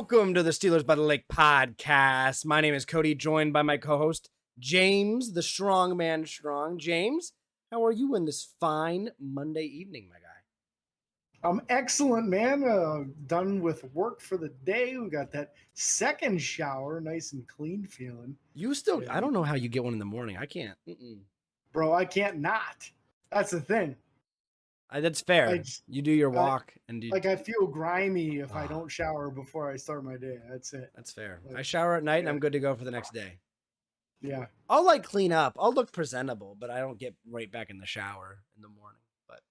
Welcome to the Steelers by the Lake podcast. My name is Cody, joined by my co-host, James, the strong man strong. James, how are you in this fine Monday evening, my guy? I'm excellent, man. Done with work for the day. We got that second shower, nice and clean feeling. You still, I don't know how you get one in the morning. I can't. Bro, I can't not. That's the thing. That's fair. You do your walk and do. I feel grimy if I don't shower before I start my day. That's it. That's fair. I shower at night and I'm good to go for the next day. Yeah. I'll clean up. I'll look presentable, but I don't get right back in the shower in the morning. But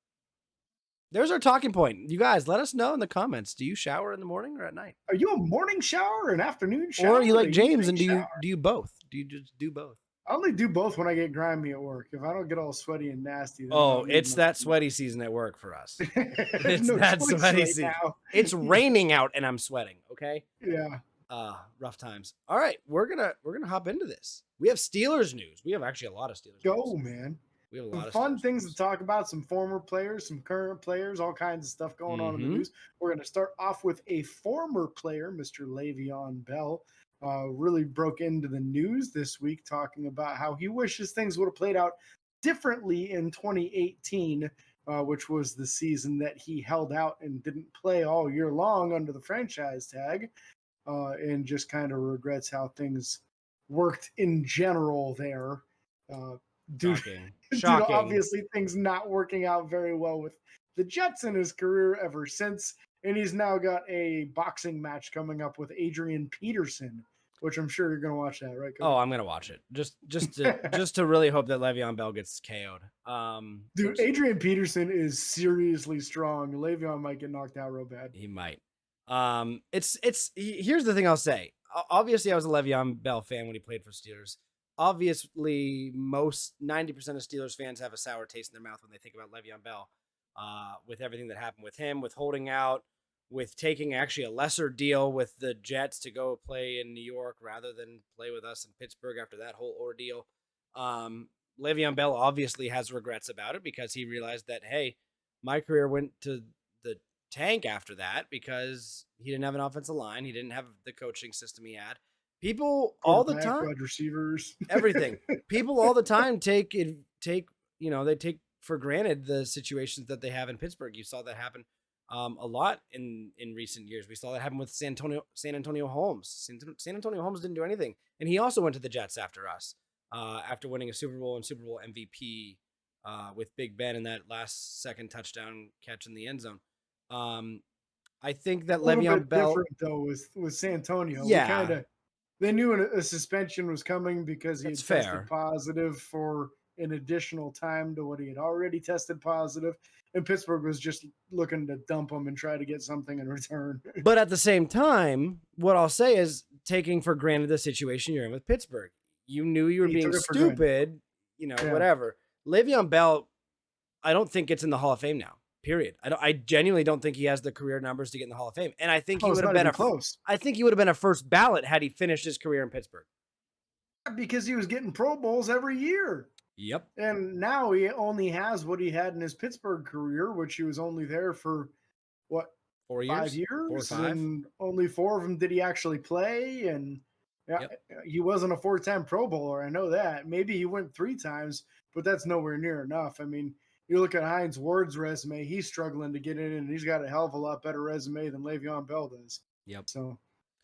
there's our talking point. You guys, let us know in the comments. Do you shower in the morning or at night? Are you a morning shower or an afternoon shower? Or are you like James and do you both? Do you just do both? I only do both when I get grimy at work. If I don't get all sweaty and nasty. It's that sweaty season at work for us. It's no that sweaty season. Now. It's raining out and I'm sweating. Okay. Yeah. Rough times. All right, we're gonna hop into this. We have Steelers news. We have actually a lot of Steelers news. Man. We have a some lot of fun Steelers things news to talk about. Some former players, some current players, all kinds of stuff going on in the news. We're going to start off with a former player, Mr. Le'Veon Bell. Really broke into the news this week talking about how he wishes things would have played out differently in 2018, which was the season that he held out and didn't play all year long under the franchise tag, and just kind of regrets how things worked in general there. Due to obviously things not working out very well with the Jets in his career ever since. And he's now got a boxing match coming up with Adrian Peterson, which I'm sure you're going to watch that, right, Cody? Oh, I'm going to watch it. Just to really hope that Le'Veon Bell gets KO'd. Dude, Adrian Peterson is seriously strong. Le'Veon might get knocked out real bad. He might. Here's the thing I'll say. Obviously, I was a Le'Veon Bell fan when he played for Steelers. Obviously, most 90% of Steelers fans have a sour taste in their mouth when they think about Le'Veon Bell. With everything that happened with him, with holding out, with taking actually a lesser deal with the Jets to go play in New York rather than play with us in Pittsburgh after that whole ordeal. Le'Veon Bell obviously has regrets about it because he realized that, hey, my career went to the tank after that because he didn't have an offensive line. He didn't have the coaching system he had. People all the time, wide receivers, everything. People all the time take for granted the situations that they have in Pittsburgh. You saw that happen a lot in recent years. We saw that happen with San Antonio Holmes. San Antonio Holmes didn't do anything, and he also went to the Jets after us, after winning a Super Bowl and Super Bowl MVP with Big Ben in that last second touchdown catch in the end zone. I think that Le'Veon Bell different though with San Antonio. Yeah, they knew a suspension was coming because he had tested positive for an additional time to what he had already tested positive. And Pittsburgh was just looking to dump him and try to get something in return. But at the same time, what I'll say is taking for granted the situation you're in with Pittsburgh. You knew you were being stupid, whatever. Le'Veon Bell, I don't think gets in the Hall of Fame now. Period. I genuinely don't think he has the career numbers to get in the Hall of Fame. And I think he would have been I think he would have been a first ballot had he finished his career in Pittsburgh. Because he was getting Pro Bowls every year. Yep. And now he only has what he had in his Pittsburgh career, which he was only there for 4 years? 5 years? 4 or 5. And only 4 of them did he actually play. And he wasn't a 4-time Pro Bowler. I know that. Maybe he went 3 times, but that's nowhere near enough. I mean, you look at Hines Ward's resume, he's struggling to get in, and he's got a hell of a lot better resume than Le'Veon Bell does. Yep. So,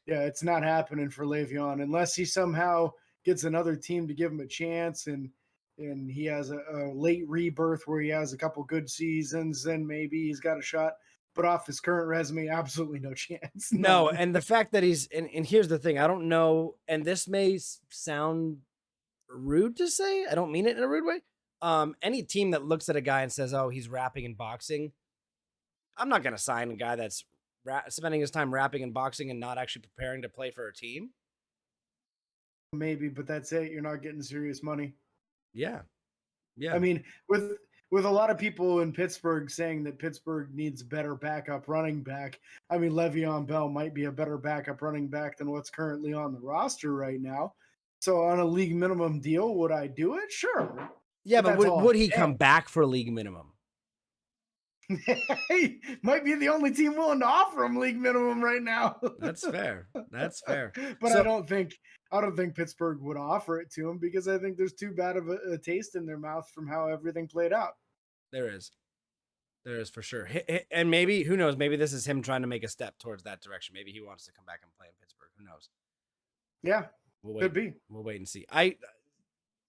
yeah, it's not happening for Le'Veon unless he somehow gets another team to give him a chance and he has a late rebirth where he has a couple good seasons, then maybe he's got a shot. But off his current resume, absolutely no chance. No, and the fact that he's and here's the thing, I don't know, and this may sound rude to say, I don't mean it in a rude way. Any team that looks at a guy and says, "Oh, he's rapping and boxing," I'm not going to sign a guy that's spending his time rapping and boxing and not actually preparing to play for a team. Maybe, but that's it. You're not getting serious money. Yeah. I mean, with a lot of people in Pittsburgh saying that Pittsburgh needs better backup running back. I mean, Le'Veon Bell might be a better backup running back than what's currently on the roster right now. So on a league minimum deal, would I do it? Sure. Yeah, but would he come back for league minimum? Hey, might be the only team willing to offer him league minimum right now. That's fair. That's fair. But So I don't think Pittsburgh would offer it to him because I think there's too bad of a taste in their mouth from how everything played out. there is. There is for sure. And maybe, who knows, maybe this is him trying to make a step towards that direction. Maybe he wants to come back and play in Pittsburgh. Who knows? Yeah, We'll could wait. be. We'll wait and see.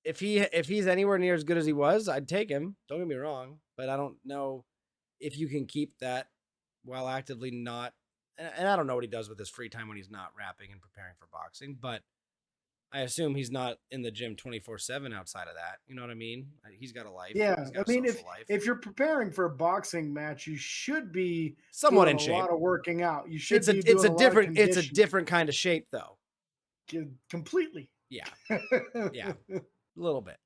If he's anywhere near as good as he was, I'd take him. Don't get me wrong, but I don't know if you can keep that while actively not. And I don't know what he does with his free time when he's not rapping and preparing for boxing, but I assume he's not in the gym 24/7 outside of that. You know what I mean? He's got a life. Yeah, He's I got a mean, social life. if you're preparing for a boxing match, you should be Somewhat doing in a shape. lot of working out. You should It's a be it's doing a a lot of different conditioning. kind of shape though. Completely. Yeah. Yeah. A little bit.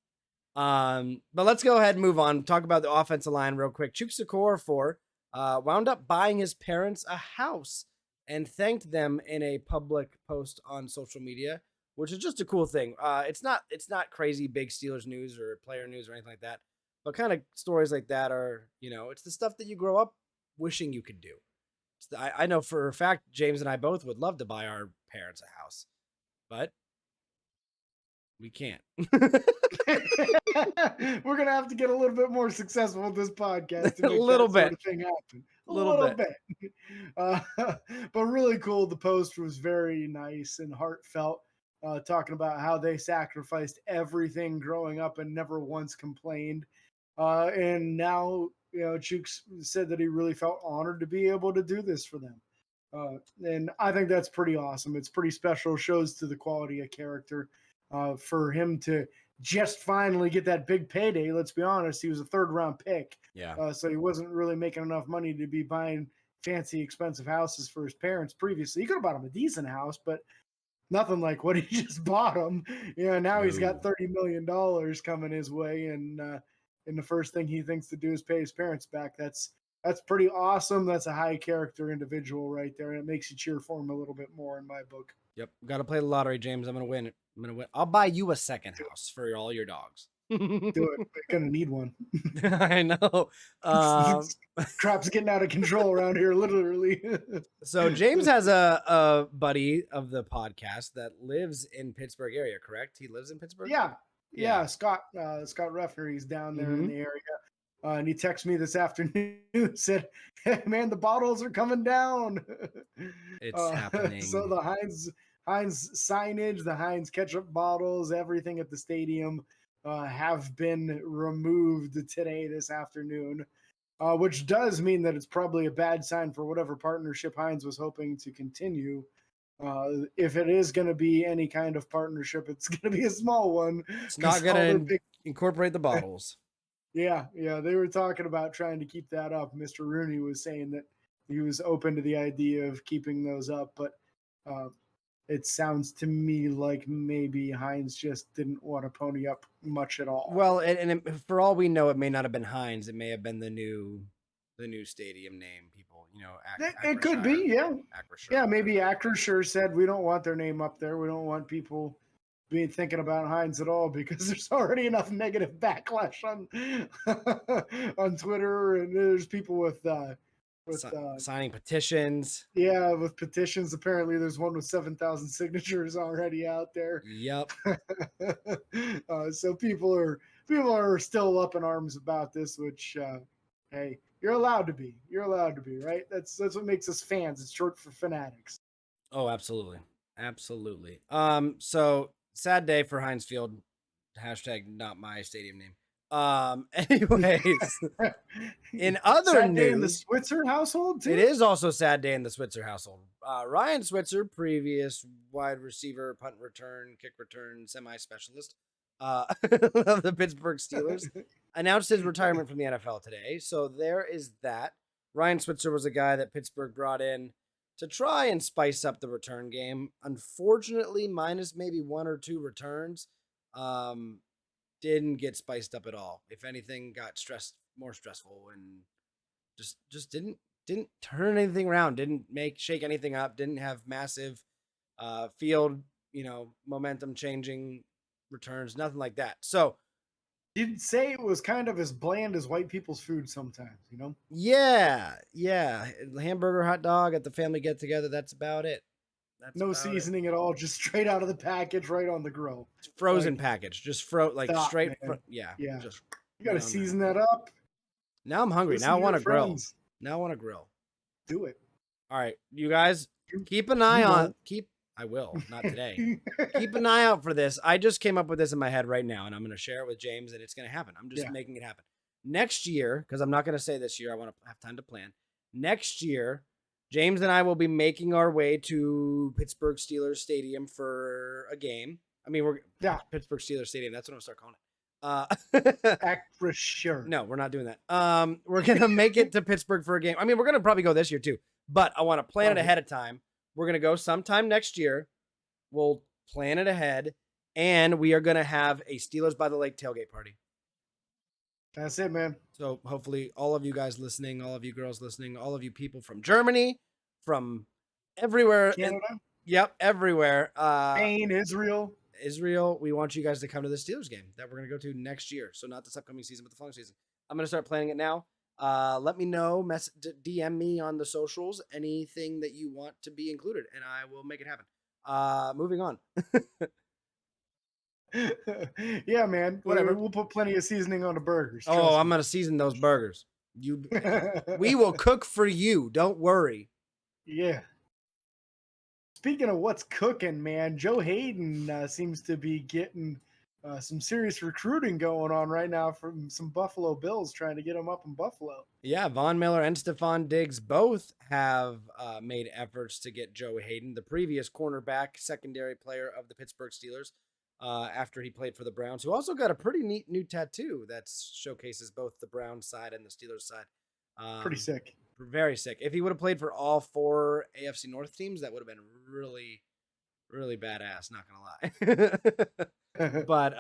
But let's go ahead and move on. Talk about the offensive line real quick. Chukwuemeka wound up buying his parents a house and thanked them in a public post on social media, which is just a cool thing. It's not crazy big Steelers news or player news or anything like that, but kind of stories like that are, it's the stuff that you grow up wishing you could do. I know for a fact James and I both would love to buy our parents a house, but we can't. We're gonna have to get a little bit more successful with this podcast to A make little that sort bit. of thing happen. A Little little bit. bit. Uh, but really cool. The post was very nice and heartfelt, talking about how they sacrificed everything growing up and never once complained. And now, Chooks said that he really felt honored to be able to do this for them. And I think that's pretty awesome. It's pretty special. Shows to the quality of character for him to just finally get that big payday. Let's be honest, he was a third round pick. Yeah. So he wasn't really making enough money to be buying fancy, expensive houses for his parents previously. He could have bought him a decent house, but nothing like what he just bought him. Now he's got No. $30 million coming his way. And the first thing he thinks to do is pay his parents back. That's pretty awesome. That's a high character individual right there. And it makes you cheer for him a little bit more in my book. Yep. Got to play the lottery, James. I'm going to win it. I'm going to win. I'll buy you a second house for all your dogs. Do it. You're going to need one. I know. Crap's getting out of control around here, literally. So James has a buddy of the podcast that lives in Pittsburgh area, correct? He lives in Pittsburgh? Yeah. Scott Ruffner, he's down there in the area. And he texted me this afternoon, said, "Hey man, the bottles are coming down." It's happening. So the Heinz signage, the Heinz ketchup bottles, everything at the stadium have been removed today, this afternoon, which does mean that it's probably a bad sign for whatever partnership Heinz was hoping to continue. If it is going to be any kind of partnership, it's going to be a small one. It's not going to incorporate the bottles. Yeah, they were talking about trying to keep that up. Mr. Rooney was saying that he was open to the idea of keeping those up, but it sounds to me like maybe Heinz just didn't want to pony up much at all. Well, and for all we know, it may not have been Heinz. It may have been the new stadium name. People, it could be, yeah. Acrisure. Yeah, maybe Acrisure said we don't want their name up there. We don't want people being thinking about Heinz at all because there's already enough negative backlash on on Twitter, and there's people with signing petitions. Yeah, with petitions. Apparently, there's one with 7,000 signatures already out there. Yep. So people are still up in arms about this, which hey, you're allowed to be. You're allowed to be, right? That's what makes us fans. It's short for fanatics. Oh, absolutely. So sad day for Heinz Field. # not my stadium name. Anyways, in other sad news, day in the Switzer household too. It is also a sad day in the Switzer household. Ryan Switzer, previous wide receiver, punt return, kick return, semi-specialist of the Pittsburgh Steelers, announced his retirement from the NFL today. So there is that. Ryan Switzer was a guy that Pittsburgh brought in to try and spice up the return game. Unfortunately, minus maybe 1 or 2 returns, didn't get spiced up at all. If anything, got more stressful, and just didn't turn anything around. Didn't shake anything up. Didn't have massive field momentum changing returns. Nothing like that. So You'd say it was kind of as bland as white people's food sometimes, you know? Yeah, yeah. Hamburger, hot dog at the family get together. That's about it. That's No about it. seasoning at all, just straight out of the package, right on the grill. Frozen Like, package, just like stop, straight. man. Yeah, Yeah. just You got to right on that. season that up. Now I'm hungry. Listen Now I to want your to grill. friends. Now I want to grill. Do it. All right, you guys, You, keep an you eye on. won't. I will not today. Keep an eye out for this. I just came up with this in my head right now, and I'm going to share it with James, and it's going to happen. I'm just Yeah. making it happen. Next year, because I'm not going to say this year, I want to have time to plan. Next year, James and I will be making our way to Pittsburgh Steelers Stadium for a game. I mean, we're Pittsburgh Steelers Stadium. That's what I'm going to start calling it. Act for sure. No, we're not doing that. We're going to make it to Pittsburgh for a game. I mean, we're going to probably go this year too, but I want to plan it ahead of time. We're going to go sometime next year. We'll plan it ahead, and we are going to have a Steelers by the Lake tailgate party. That's it, man. So hopefully all of you guys listening, all of you girls listening, all of you people from Germany, from everywhere. Canada? Yep, everywhere. Spain, Israel. We want you guys to come to the Steelers game that we're going to go to next year. So not this upcoming season, but the following season. I'm going to start planning it now. Let me know, DM me on the socials, anything that you want to be included, and I will make it happen. Moving on. Yeah, man. Whatever. We'll put plenty of seasoning on the burgers. Oh, I'm gonna season those burgers. We will cook for you. Don't worry. Yeah. Speaking of what's cooking, man, Joe Hayden seems to be getting some serious recruiting going on right now from some Buffalo Bills trying to get him up in Buffalo. Yeah, Von Miller and Stephon Diggs both have made efforts to get Joe Hayden, the previous cornerback, secondary player of the Pittsburgh Steelers, after he played for the Browns, who also got a pretty neat new tattoo that showcases both the Browns side and the Steelers side. Pretty sick. Very sick. If he would have played for all 4 AFC North teams, that would have been really, really badass. Not gonna lie. But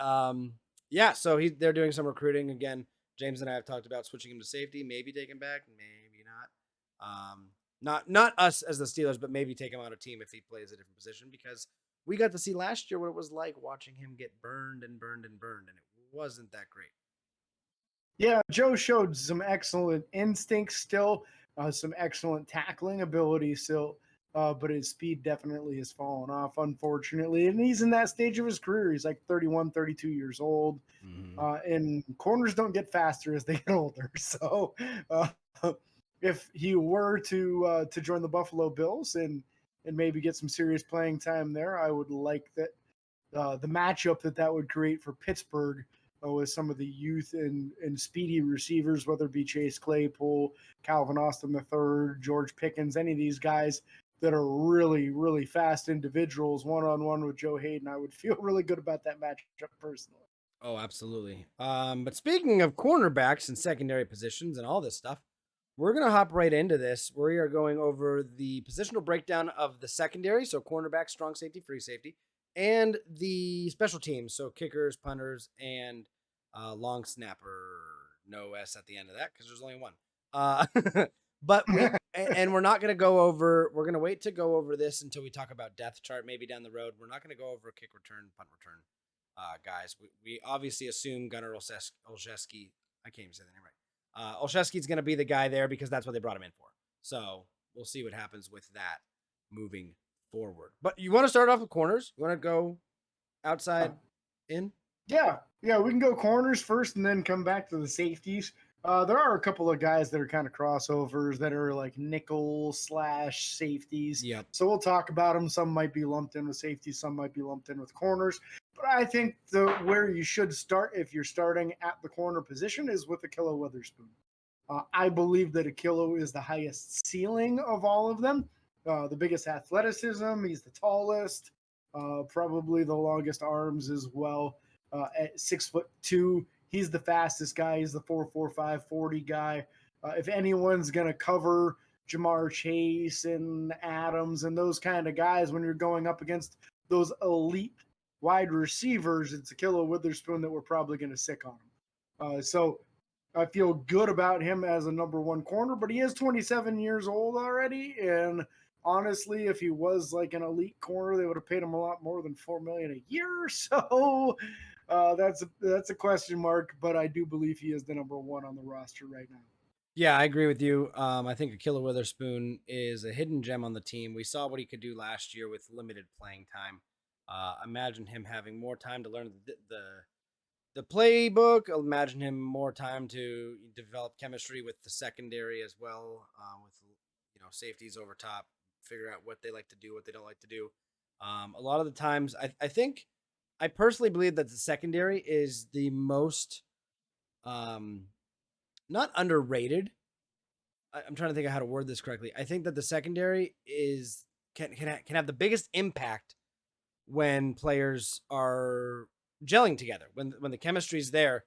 yeah. So they're doing some recruiting again. James and I have talked about switching him to safety, maybe take him back, maybe not. Not us as the Steelers, but maybe take him on a team if he plays a different position, because we got to see last year what it was like watching him get burned, and it wasn't that great. Yeah, Joe showed some excellent instincts still, some excellent tackling ability still, but his speed definitely has fallen off, unfortunately. And he's in that stage of his career. He's like 31, 32 years old. And corners don't get faster as they get older. So if he were to join the Buffalo Bills and maybe get some serious playing time there, I would like that the matchup that would create for Pittsburgh with some of the youth and speedy receivers, whether it be Chase Claypool, Calvin Austin III, George Pickens, any of these guys that are really, really fast individuals one-on-one with Joe Hayden. I would feel really good about that matchup personally. Oh, absolutely. But speaking of cornerbacks and secondary positions and all this stuff, we're going to hop right into this. We are going over the positional breakdown of the secondary, so cornerback, strong safety, free safety, and the special teams, so kickers, punters, and long snapper. No S at the end of that because there's only one. But we're not going to go over. We're going to wait to go over this until we talk about depth chart, maybe down the road. We're not going to go over kick return, punt return, guys. We obviously assume Gunnar Olszewski. I can't even say the name right. Olszewski's going to be the guy there because that's what they brought him in for. So we'll see what happens with that moving forward. But you want to start off with corners? You want to go outside in? Yeah, we can go corners first and then come back to the safeties. There are a couple of guys that are kind of crossovers that are like nickel / safeties. Yep. So we'll talk about them. Some might be lumped in with safeties, some might be lumped in with corners. But I think where you should start if you're starting at the corner position is with Ahkello Witherspoon. I believe that Ahkello is the highest ceiling of all of them. The biggest athleticism. He's the tallest, probably the longest arms as well. At 6'2", he's the fastest guy. He's the 4.45 40 guy. If anyone's gonna cover Jamar Chase and Adams and those kind of guys when you're going up against those elite wide receivers, it's Ahkello Witherspoon that we're probably gonna sick on him. So I feel good about him as a number one corner, but he is 27 years old already, and honestly, if he was like an elite corner, they would have paid him a lot more than $4 million a year. So That's a question mark, but I do believe he is the number one on the roster right now. Yeah, I agree with you. I think Akilla Witherspoon is a hidden gem on the team. We saw what he could do last year with limited playing time. Imagine him having more time to learn the playbook. Imagine him more time to develop chemistry with the secondary as well, with safeties over top, figure out what they like to do, what they don't like to do. A lot of the times, I think I personally believe that the secondary is the most um, not underrated. I'm trying to think of how to word this correctly. I think that the secondary is can have the biggest impact when players are gelling together. When the chemistry is there,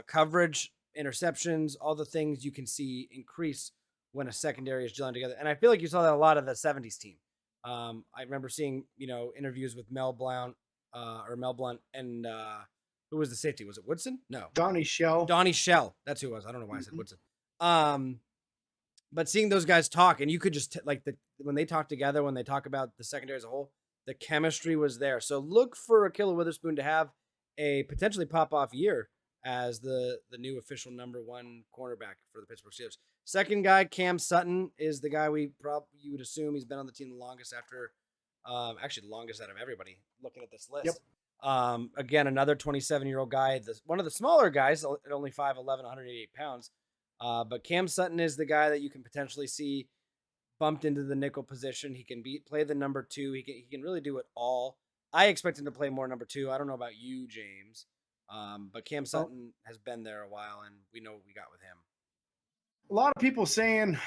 coverage, interceptions, all the things you can see increase when a secondary is gelling together. And I feel like you saw that a lot of the '70s team. I remember seeing interviews with Mel Blunt, and who was the safety? Was it Woodson? No, Donnie Shell. Donnie Shell. That's who it was. I don't know why I said Mhm. Woodson. Um, but seeing those guys talk, and you could just when they talk together, when they talk about the secondary as a whole, the chemistry was there. So look for Akilla Witherspoon to have a potentially pop off year as the new official number one cornerback for the Pittsburgh Steelers. Second guy, Cam Sutton, is the guy you would assume he's been on the team the longest after, actually the longest out of everybody looking at this Yep. list. Again, another 27-year-old guy, one of the smaller guys at only 5'11", 188 pounds. But Cam Sutton is the guy that you can potentially see bumped into the nickel position. He can play the number two. He can really do it all. I expect him to play more number two. I don't know about you, James, but Cam Well, Sutton has been there a while, and we know what we got with him. a lot of people saying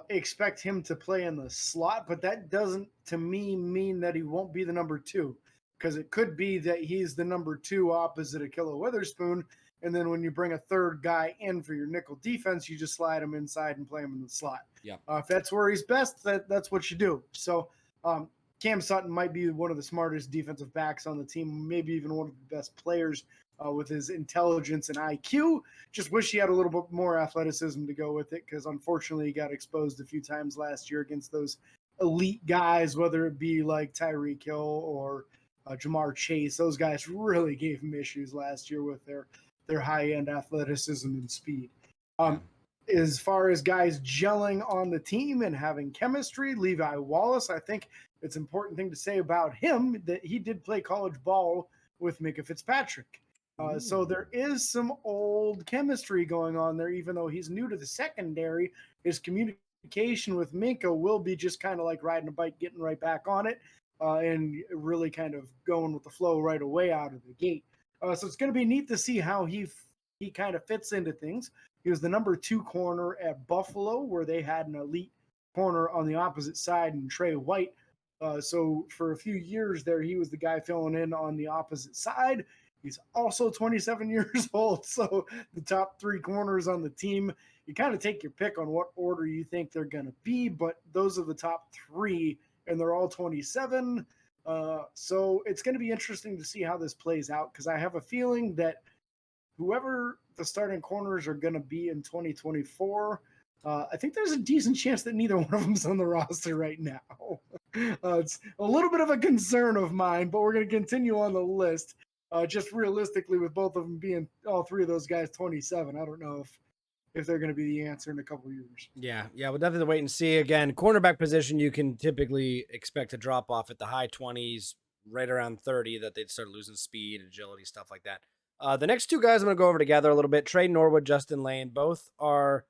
expect him to play in the slot, but that doesn't, to me, mean that he won't be the number two, because it could be that he's the number two opposite Akilla Witherspoon, and then when you bring a third guy in for your nickel defense, you just slide him inside and play him in the slot. Yeah. If that's where he's best, that's what you do. So Cam Sutton might be one of the smartest defensive backs on the team, maybe even one of the best players with his intelligence and IQ. Just wish he had a little bit more athleticism to go with it, because unfortunately he got exposed a few times last year against those elite guys, whether it be like Tyreek Hill or Jamar Chase. Those guys really gave him issues last year with their high end athleticism and speed. Yeah. As far as guys gelling on the team and having chemistry, Levi Wallace, I think it's an important thing to say about him that he did play college ball with Micah Fitzpatrick. So there is some old chemistry going on there, even though he's new to the secondary. His communication with Minka will be just kind of like riding a bike, getting right back on it, and really kind of going with the flow right away out of the gate. So it's going to be neat to see how he kind of fits into things. He was the number two corner at Buffalo, where they had an elite corner on the opposite side, and Trey White. So for a few years there, he was the guy filling in on the opposite side. He's also 27 years old. So the top three corners on the team, you kind of take your pick on what order you think they're going to be, but those are the top three, and they're all 27. So it's going to be interesting to see how this plays out, because I have a feeling that whoever the starting corners are going to be in 2024, I think there's a decent chance that neither one of them's on the roster right now. It's a little bit of a concern of mine, but we're going to continue on the list. Just realistically, with both of them being all three of those guys 27, I don't know if they're going to be the answer in a couple of years. Yeah, we'll definitely wait and see. Again, cornerback position, you can typically expect to drop off at the high 20s, right around 30, that they'd start losing speed, agility, stuff like that. The next two guys I'm going to go over together a little bit, Trey Norwood, Justin Lane. Both are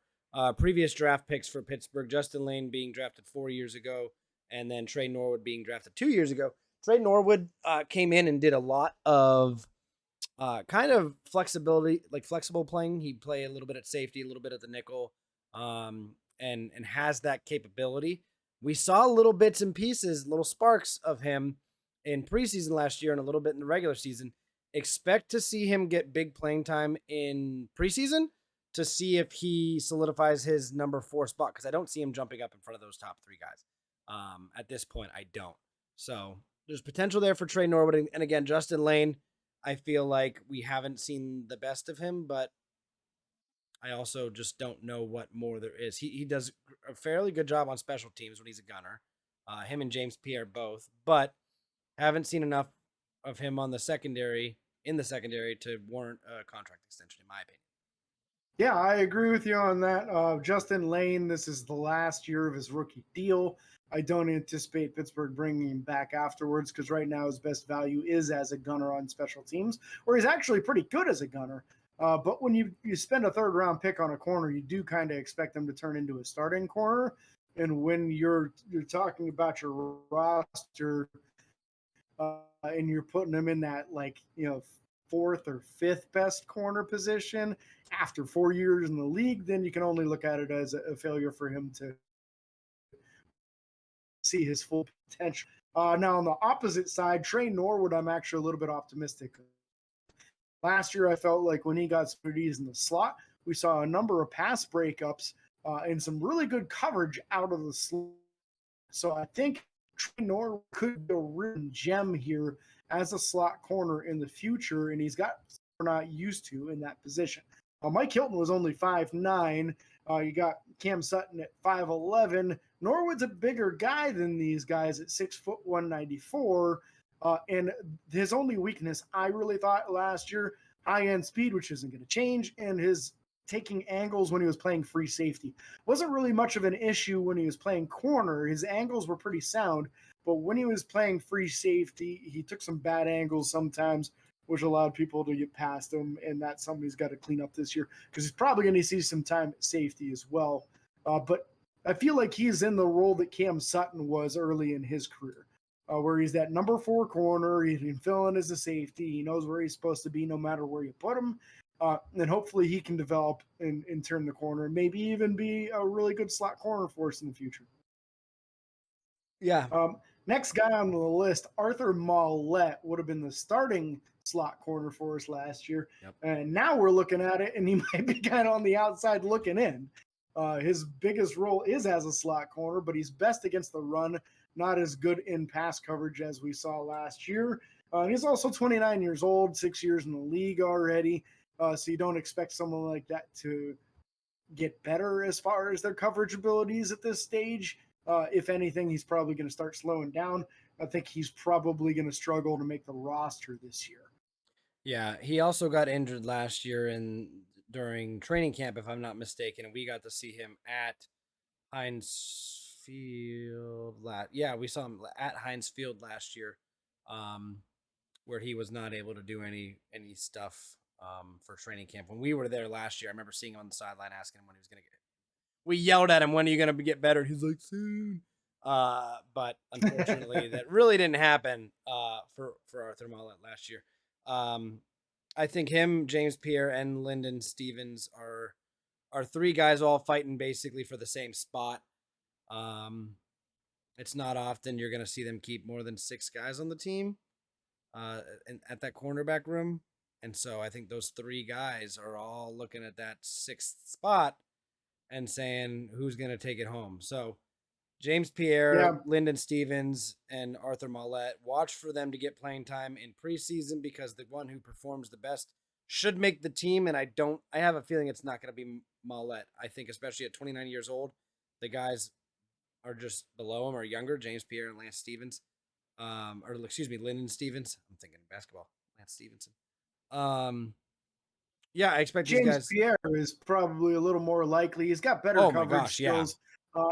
previous draft picks for Pittsburgh. Justin Lane being drafted 4 years ago, and then Trey Norwood being drafted 2 years ago. Trey Norwood came in and did a lot of kind of flexibility, like flexible playing. He'd play a little bit at safety, a little bit at the nickel, and has that capability. We saw little bits and pieces, little sparks of him in preseason last year and a little bit in the regular season. Expect to see him get big playing time in preseason to see if he solidifies his number 4 spot, because I don't see him jumping up in front of those top 3 guys. At this point, I don't. So there's potential there for Trey Norwood. And again, Justin Lane, I feel like we haven't seen the best of him, but I also just don't know what more there is. He does a fairly good job on special teams when he's a gunner. Him and James Pierre both, but haven't seen enough of him on the secondary in the secondary to warrant a contract extension, in my opinion. Yeah, I agree with you on that. Justin Lane, this is the last year of his rookie deal. I don't anticipate Pittsburgh bringing him back afterwards because right now his best value is as a gunner on special teams, where he's actually pretty good as a gunner. But when you spend a third round pick on a corner, you do kind of expect them to turn into a starting corner. And when you're talking about your roster and you're putting them in that fourth or fifth best corner position after 4 years in the league, then you can only look at it as a failure for him to see his full potential. Now, on the opposite side, Trey Norwood, I'm actually a little bit optimistic. Last year, I felt like when he got opportunities in the slot, we saw a number of pass breakups and some really good coverage out of the slot. So I think Trey Norwood could be a real gem here as a slot corner in the future, and he's got we're not used to in that position. Mike Hilton was only 5'9". You got Cam Sutton at 5'11". Norwood's a bigger guy than these guys at 6'1", 194. And his only weakness, I really thought last year, high-end speed, which isn't going to change, and his taking angles when he was playing free safety. Wasn't really much of an issue when he was playing corner. His angles were pretty sound, but when he was playing free safety, he took some bad angles sometimes, which allowed people to get past him, and that's something he's got to clean up this year because he's probably going to see some time at safety as well. But I feel like he's in the role that Cam Sutton was early in his career, where he's that number 4 corner. He can fill in as a safety. He knows where he's supposed to be no matter where you put him. And hopefully he can develop and turn the corner, maybe even be a really good slot corner for us in the future. Yeah. Next guy on the list, Arthur Mollett, would have been the starting slot corner for us last year. Yep. And now we're looking at it, and he might be kind of on the outside looking in. His biggest role is as a slot corner, but he's best against the run, not as good in pass coverage as we saw last year. And he's also 29 years old, 6 years in the league already. So you don't expect someone like that to get better as far as their coverage abilities at this stage. If anything, he's probably going to start slowing down. I think he's probably going to struggle to make the roster this year. Yeah, he also got injured last year during training camp, if I'm not mistaken, and we got to see him at Heinz Field. We saw him at Heinz Field last year, where he was not able to do any stuff for training camp. When we were there last year, I remember seeing him on the sideline, asking him when he was going to get. We yelled at him, "When are you going to get better?" He's like, "Soon." But unfortunately, that really didn't happen for Arthur Mollett last year. I think him, James Pierre, and Lyndon Stevens are 3 guys all fighting basically for the same spot. It's not often you're going to see them keep more than 6 guys on the team at that cornerback room. And so I think those 3 guys are all looking at that 6th spot and saying who's going to take it home. So James Pierre, Lyndon Stevens, and Arthur Mollett, watch for them to get playing time in preseason because the one who performs the best should make the team. And I have a feeling it's not going to be Mollett. I think especially at 29 years old, the guys are just below him or younger, James Pierre and Lance Stevens. Lyndon Stevens. I'm thinking basketball, Lance Stevenson. Yeah, I expect James these guys. Pierre is probably a little more likely. He's got better coverage skills,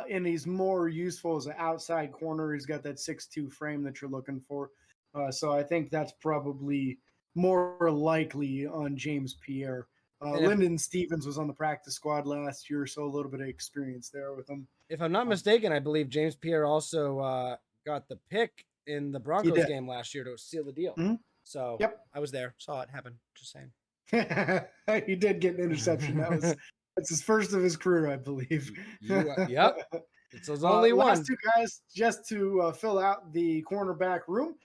and he's more useful as an outside corner. He's got that 6'2" frame that you're looking for. So I think that's probably more likely on James Pierre. Lyndon Stevens was on the practice squad last year, so a little bit of experience there with him. If I'm not mistaken, I believe James Pierre also got the pick in the Broncos game last year to seal the deal. Mm-hmm. So I was there, saw it happen. Just saying. He did get an interception. That's his first of his career, I believe. Yep. It's only one. Last 2 guys just to fill out the cornerback room.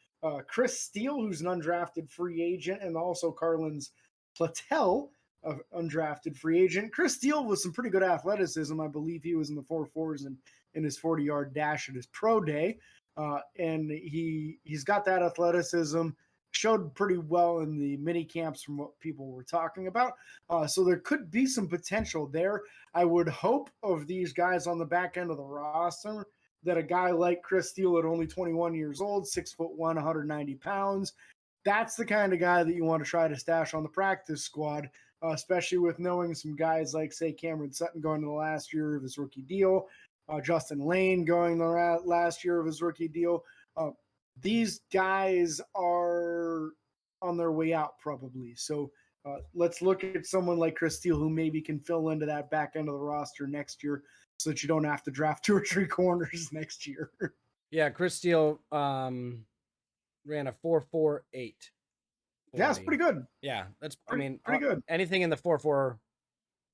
Chris Steele, who's an undrafted free agent, and also Carlins Platel, an undrafted free agent. Chris Steele was some pretty good athleticism. I believe he was in the 4.4s in his 40-yard dash at his pro day. And he's got that athleticism. Showed pretty well in the mini camps from what people were talking about. So there could be some potential there. I would hope of these guys on the back end of the roster that a guy like Chris Steele at only 21 years old, 6'1", 190 pounds, That's the kind of guy that you want to try to stash on the practice squad, especially with knowing some guys like, say, Cameron Sutton going to the last year of his rookie deal, Justin Lane going the last year of his rookie deal. These guys are on their way out probably. So let's look at someone like Chris Steele who maybe can fill into that back end of the roster next year so that you don't have to draft 2 or 3 corners next year. Yeah, Chris Steele ran a 4.48. Yeah, that's pretty good. Yeah, that's pretty good. Anything in the 4.4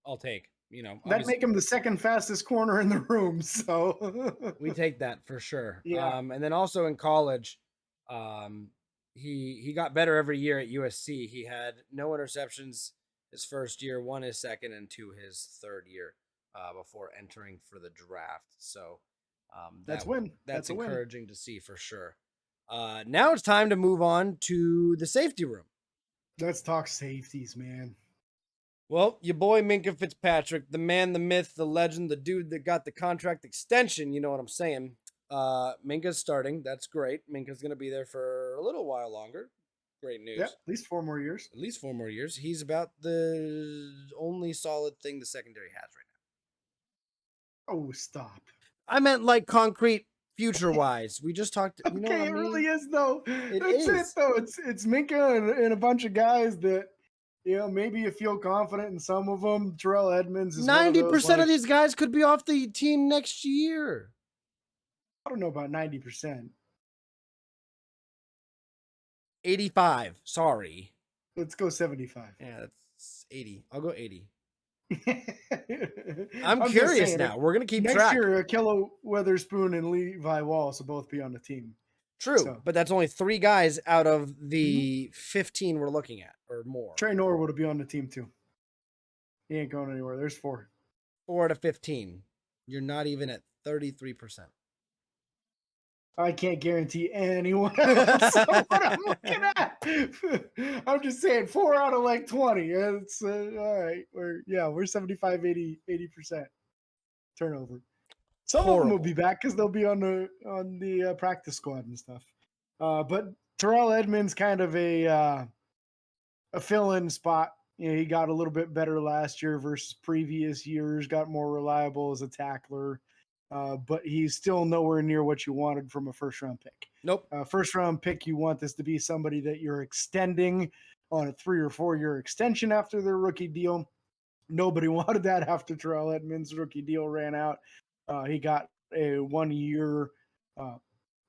I'll take. You know, that'd make him the second fastest corner in the room. So we take that for sure. Yeah. And then also in college, he got better every year at USC. He had no interceptions his first year, 1 his second, and 2 his third year before entering for the draft. So that's encouraging to see for sure. Now it's time to move on to the safety room. Let's talk safeties, man. Well, your boy Minkah Fitzpatrick, the man, the myth, the legend, the dude that got the contract extension, you know what I'm saying? Minkah's starting. That's great. Minkah's going to be there for a little while longer. Great news. Yeah, at least 4 more years. At least 4 more years. He's about the only solid thing the secondary has right now. Oh, stop. I meant like concrete future-wise. We just talked. You know what I mean? It really is, though. That's it, though. It's Minkah and a bunch of guys that, you know, maybe you feel confident in some of them. Terrell Edmonds is 90% of these guys could be off the team next year. I don't know about 90%. 85. Sorry. Let's go 75. Yeah, that's 80. I'll go 80. I'm curious now. We're going to keep track. Next year, Akello Witherspoon and Levi Wallace will both be on the team. True, but that's only 3 guys out of the 15 we're looking at or more. Trey Norwood will be on the team too. He ain't going anywhere. There's 4. 4 to 15. You're not even at 33%. I can't guarantee anyone else what I'm looking at. I'm just saying 4 out of like 20. It's all right. We're 75, 80% turnover. Some of them will be back because they'll be on the practice squad and stuff. But Terrell Edmonds kind of a fill-in spot. You know, he got a little bit better last year versus previous years. Got more reliable as a tackler. But he's still nowhere near what you wanted from a first-round pick. Nope. First-round pick, you want this to be somebody that you're extending on a 3 or 4 year extension after their rookie deal. Nobody wanted that after Terrell Edmonds' rookie deal ran out. He got a 1-year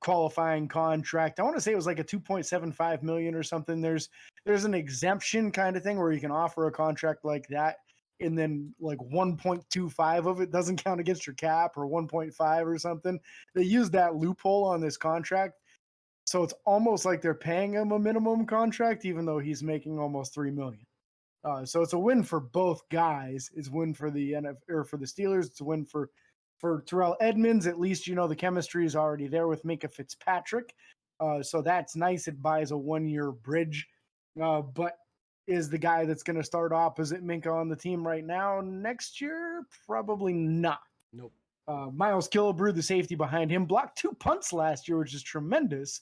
qualifying contract. I want to say it was like a $2.75 million or something. There's an exemption kind of thing where you can offer a contract like that, and then like 1.25 of it doesn't count against your cap, or 1.5 or something. They use that loophole on this contract. So it's almost like they're paying him a minimum contract, even though he's making almost $3 million. So it's a win for both guys. It's a win for the for the Steelers. It's a win for Terrell Edmonds. At least, you know, the chemistry is already there with Minkah Fitzpatrick. So that's nice. It buys a 1-year bridge. But is the guy that's going to start opposite Minkah on the team right now next year? Probably not. Nope. Miles Killebrew, the safety behind him, blocked 2 punts last year, which is tremendous.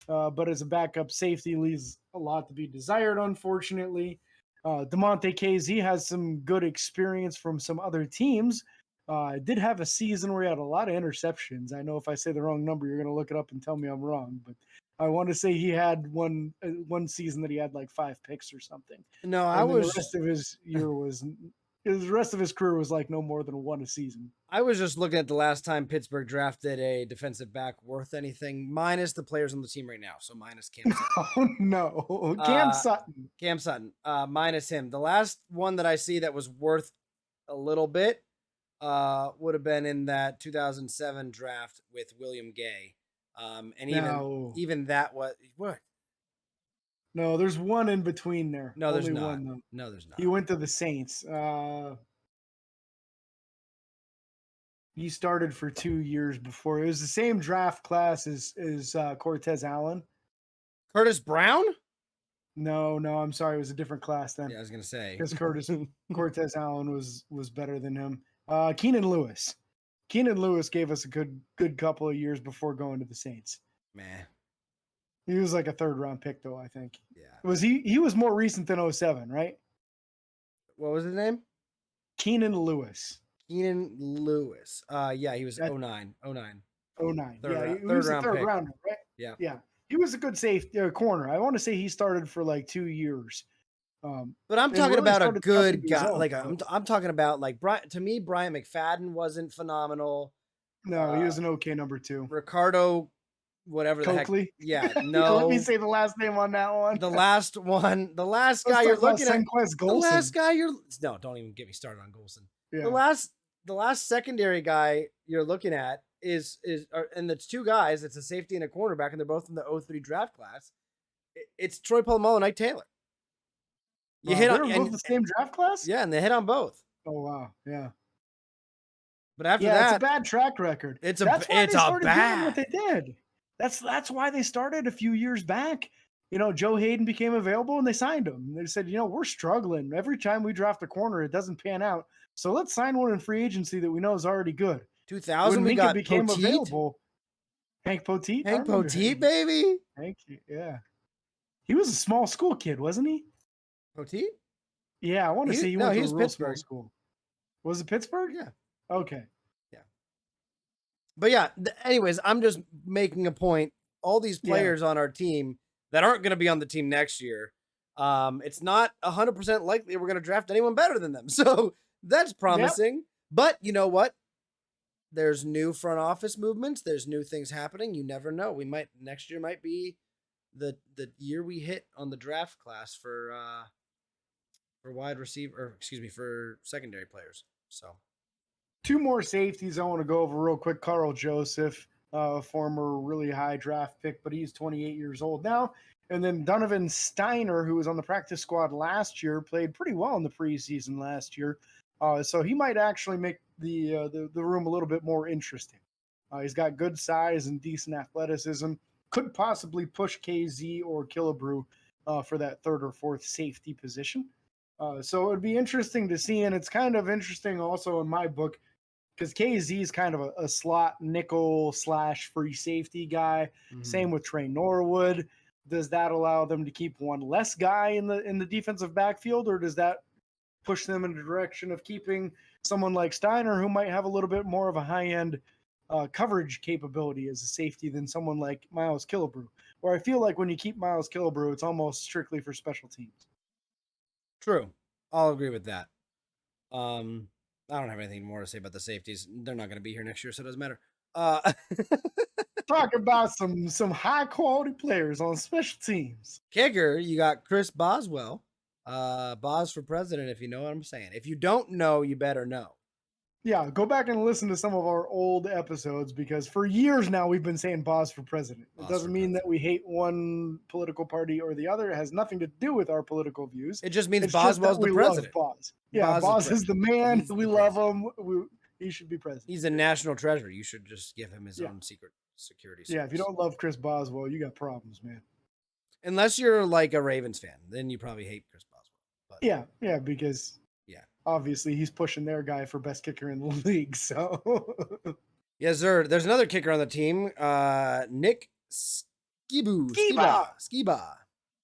But as a backup safety, leaves a lot to be desired, unfortunately. DeMonte Casey has some good experience from some other teams. Did have a season where he had a lot of interceptions. I know if I say the wrong number, you're going to look it up and tell me I'm wrong. But I want to say he had one season that he had like 5 picks or something. No, the rest of his year was the rest of his career was like no more than 1 a season. I was just looking at the last time Pittsburgh drafted a defensive back worth anything, minus the players on the team right now. So minus Cam Sutton. Oh, no. Cam Sutton. Cam Sutton. Minus him. The last one that I see that was worth a little bit would have been in that 2007 draft with William Gay. And even that was what? No, there's one in between there. No, there's not. One, though. No, there's not. He went to the Saints. He started for 2 years before. It was the same draft class as Cortez Allen. Curtis Brown? No, I'm sorry. It was a different class then. Yeah, I was gonna say because Cortez Allen was better than him. Keenan Lewis. Keenan Lewis gave us a good couple of years before going to the Saints. Man. He was like a third round pick, though, I think. Yeah. Was he was more recent than 07, right? What was his name? Keenan Lewis. Keenan Lewis. Yeah, he was That 09. 09. 09. Third Yeah, round, he third was a round third pick. rounder, right? Yeah. Yeah. He was a good safety corner. I want to say he started for like 2 years. But I'm And talking really about a started coming good to his guy. own. Like I'm talking about like Brian. To me, Brian McFadden wasn't phenomenal. No, he was an okay number 2. Ricardo, whatever the heck. Coakley. Yeah, Let me no. say the last name on that one. The last one, the last Let's guy you're talk about looking at. Senquez The last Golson. guy you're no, don't even get me started on Golson. Yeah. The last secondary guy you're looking at and it's two guys. It's a safety and a cornerback, and they're both in the 03 draft class. It's Troy Polamalu and Ike Taylor. You hit they on were both the same draft class? yeah, and they hit on both. Oh wow, yeah. But after Yeah, it's a that, bad track record. it's That's why they started doing bad. what they did. That's why they started a few years back. Joe Hayden became available and they signed him. They said, we're struggling. Every time we draft a corner, it doesn't pan out. So let's sign one in free agency that we know is already good. 2000, when we Minka got became Poteet. available, Hank Poteet. Hank Poteet, baby. Hank, yeah. He was a small school kid, wasn't he? Poteet? Yeah, I want to say he went to a real Pittsburgh. small school. Was it Pittsburgh? Yeah. Okay. Yeah. But yeah, anyways, I'm just making a point. All these players on our team that aren't going to be on the team next year, it's not 100% likely we're going to draft anyone better than them. So that's promising. Yep. But you know what? There's new front office movements. There's new things happening. You never know. Next year might be the year we hit on the draft class for wide receiver, for secondary players. So 2 more safeties I want to go over real quick. Carl Joseph, former really high draft pick, but he's 28 years old now. And then Donovan Steiner, who was on the practice squad last year, played pretty well in the preseason last year. So he might actually make the room a little bit more interesting. He's got good size and decent athleticism. Could possibly push KZ or Killebrew for that third or fourth safety position. So it would be interesting to see. And it's kind of interesting also in my book because KZ is kind of a slot nickel / free safety guy. Mm-hmm. Same with Trey Norwood. Does that allow them to keep one less guy in the defensive backfield, or does that push them in the direction of keeping someone like Steiner, who might have a little bit more of a high-end coverage capability as a safety than someone like Miles Killebrew? Where I feel like when you keep Miles Killebrew, it's almost strictly for special teams. True. I'll agree with that. I don't have anything more to say about the safeties. They're not going to be here next year, so it doesn't matter. Talk about some high-quality players on special teams. Kicker, you got Chris Boswell. Boz for president, if you know what I'm saying. If you don't know, you better know. Yeah, go back and listen to some of our old episodes because for years now we've been saying Boz for president. It doesn't mean that we hate one political party or the other. It has nothing to do with our political views. It just means Boswell's the president. Boz. Yeah, Boz is the man. We love him. He should be president. He's a national treasure. You should just give him his own secret security service. Yeah, if you don't love Chris Boswell, you got problems, man. Unless you're like a Ravens fan, then you probably hate Chris Boswell. But yeah, because obviously he's pushing their guy for best kicker in the league. So yes, sir. There's another kicker on the team, Nick Skiba.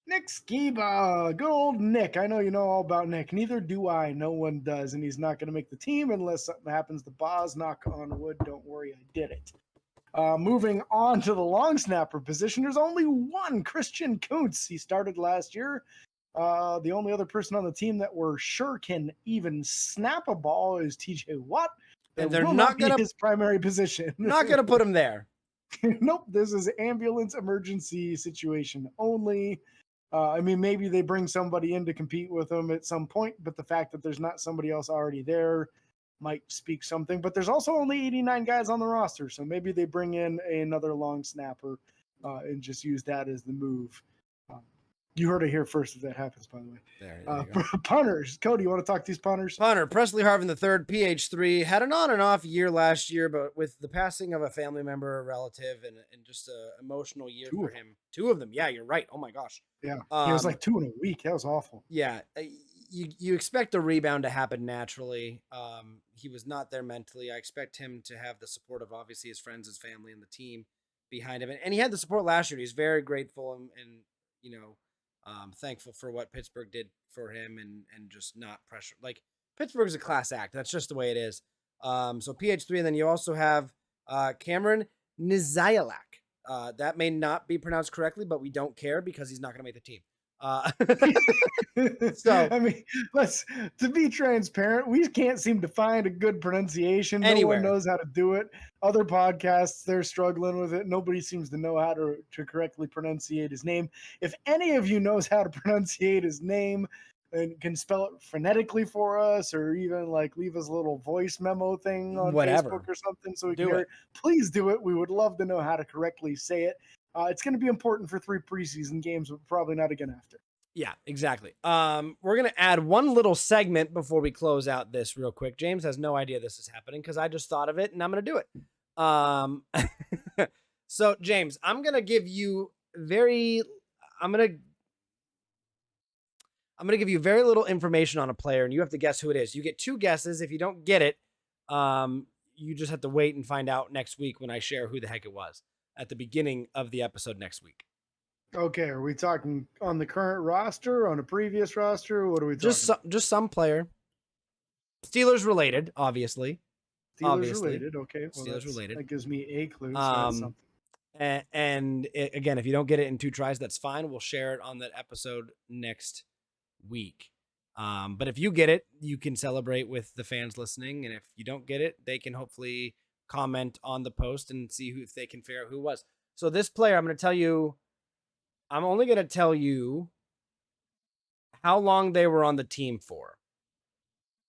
Nick Skiba, good old Nick. I know you know all about Nick. Neither do I. No one does, and he's not going to make the team unless something happens to Boz. Knock on wood. Don't worry, I did it. Moving on to the long snapper position, there's only one, Christian Kuntz. He started last year. The only other person on the team that we're sure can even snap a ball is TJ Watt. And they're not going to his primary position. Not going to put him there. Nope. This is ambulance emergency situation only. I mean, maybe they bring somebody in to compete with him at some point, but the fact that there's not somebody else already there might speak something. But there's also only 89 guys on the roster, so maybe they bring in another long snapper and just use that as the move. You heard it here first if that happens, by the way. There punters. Cody, you want to talk to these punters? Punter, Presley Harvin III, PH3, had an on and off year last year, but with the passing of a family member, a relative, and just an emotional year for him. 2 of them. Yeah, you're right. Oh, my gosh. Yeah. It was like 2 in a week. That was awful. Yeah. You expect a rebound to happen naturally. He was not there mentally. I expect him to have the support of, obviously, his friends, his family, and the team. behind him, and he had the support last year. He's very grateful and thankful for what Pittsburgh did for him, and just not pressure. Like, Pittsburgh's a class act. That's just the way it is. So PH3, and then you also have Cameron Nizialak. That may not be pronounced correctly, but we don't care because he's not going to make the team. So I mean, to be transparent, we can't seem to find a good pronunciation. Anywhere. No one knows how to do it. Other podcasts, they're struggling with it. Nobody seems to know how to correctly pronunciate his name. If any of you knows how to pronunciate his name and can spell it phonetically for us, or even like leave us a little voice memo thing on Facebook or something so we can hear it, please do it. We would love to know how to correctly say it. It's going to be important for 3 preseason games, but probably not again after. Yeah, exactly. We're going to add one little segment before we close out this real quick. James has no idea this is happening because I just thought of it and I'm going to do it. So James, I'm going to give you very little information on a player, and you have to guess who it is. You get 2 guesses. If you don't get it, you just have to wait and find out next week when I share who the heck it was at the beginning of the episode next week. Okay, are we talking on the current roster, on a previous roster? What are we talking? Just some player. Steelers related, obviously. Steelers related, okay. Well, Steelers related. That gives me a clue. So that's something. And again, if you don't get it in 2 tries, that's fine. We'll share it on that episode next week. But if you get it, you can celebrate with the fans listening. And if you don't get it, they can hopefully comment on the post and see if they can figure out who it was. So this player, I'm only going to tell you how long they were on the team for.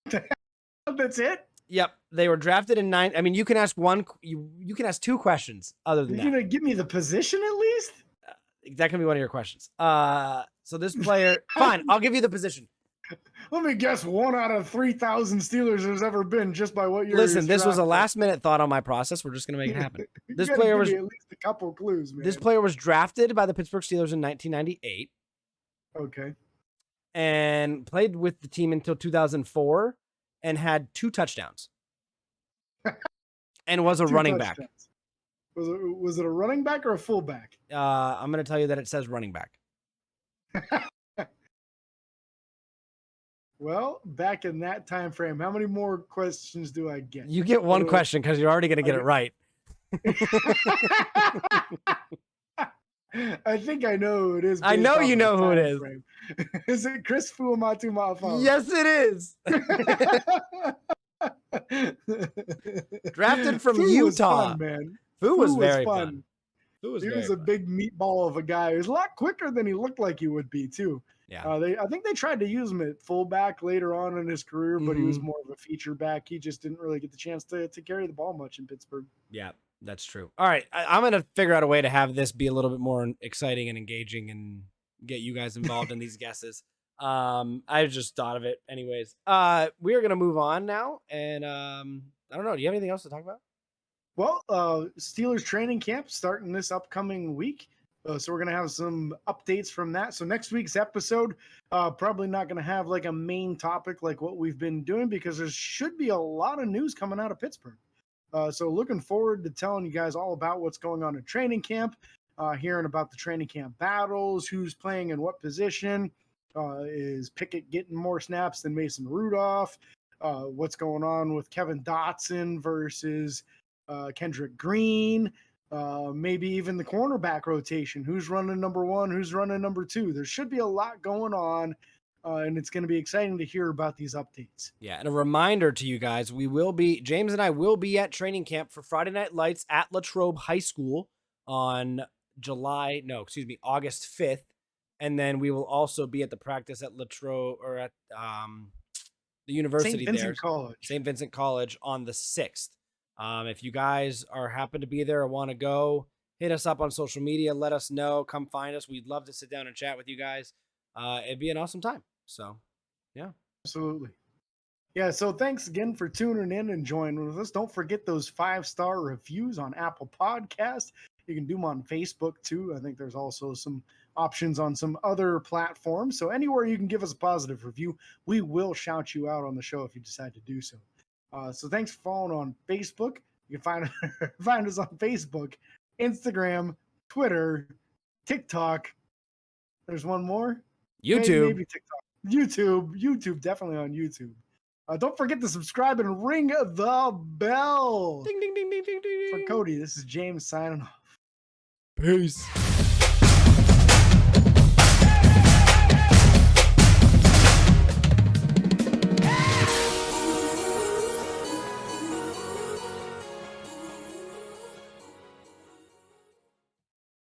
That's it? Yep. They were drafted in 9. I mean, you can ask you can ask 2 questions other than that. You're going to give me the position at least? That can be one of your questions. So this player, fine, I'll give you the position. Let me guess, 1 out of 3,000 Steelers there's ever been just by what you're. Listen, this was a last-minute thought on my process. We're just going to make it happen. This player was at least a couple clues, man. This player was drafted by the Pittsburgh Steelers in 1998. Okay. And played with the team until 2004 and had 2 touchdowns. And was a running back. Was it a running back or a fullback? I'm going to tell you that it says running back. Well, back in that time frame, how many more questions do I get? You get 1 question because you're already going to get it right. I think I know who it is. I know you know who it is. Is it Chris Fuamatu Ma'afala? Yes, it is. Drafted from Utah. Was fun, man. Fu was very fun. He was a big meatball of a guy. He was a lot quicker than he looked like he would be, too. Yeah. I think they tried to use him at fullback later on in his career, but he was more of a feature back. He just didn't really get the chance to carry the ball much in Pittsburgh. Yeah, that's true. All right. I'm going to figure out a way to have this be a little bit more exciting and engaging and get you guys involved in these guesses. I just thought of it anyways. We are going to move on now. And I don't know. Do you have anything else to talk about? Well, Steelers training camp starting this upcoming week. So we're going to have some updates from that. So next week's episode, probably not going to have like a main topic like what we've been doing because there should be a lot of news coming out of Pittsburgh. So looking forward to telling you guys all about what's going on in training camp, hearing about the training camp battles, who's playing in what position, is Pickett getting more snaps than Mason Rudolph, what's going on with Kevin Dotson versus Kendrick Green, maybe even the cornerback rotation. Who's running number 1? Who's running number 2? There should be a lot going on, and it's going to be exciting to hear about these updates. Yeah, and a reminder to you guys, James and I will be at training camp for Friday Night Lights at Latrobe High School on August 5th. And then we will also be at the practice at Latrobe or at the university St. Vincent College on the 6th. If you guys happen to be there or want to go, hit us up on social media. Let us know. Come find us. We'd love to sit down and chat with you guys. It'd be an awesome time. So, yeah. Absolutely. Yeah, so thanks again for tuning in and joining with us. Don't forget those 5-star reviews on Apple Podcasts. You can do them on Facebook, too. I think there's also some options on some other platforms. So anywhere you can give us a positive review, we will shout you out on the show if you decide to do so. So thanks for following on Facebook. You can find us on Facebook Instagram, Twitter, TikTok. There's one more. YouTube. Maybe TikTok. YouTube, definitely on YouTube. Don't forget to subscribe and ring the bell. Ding, ding, ding, ding, ding, ding. For Cody, this is James signing off. Peace.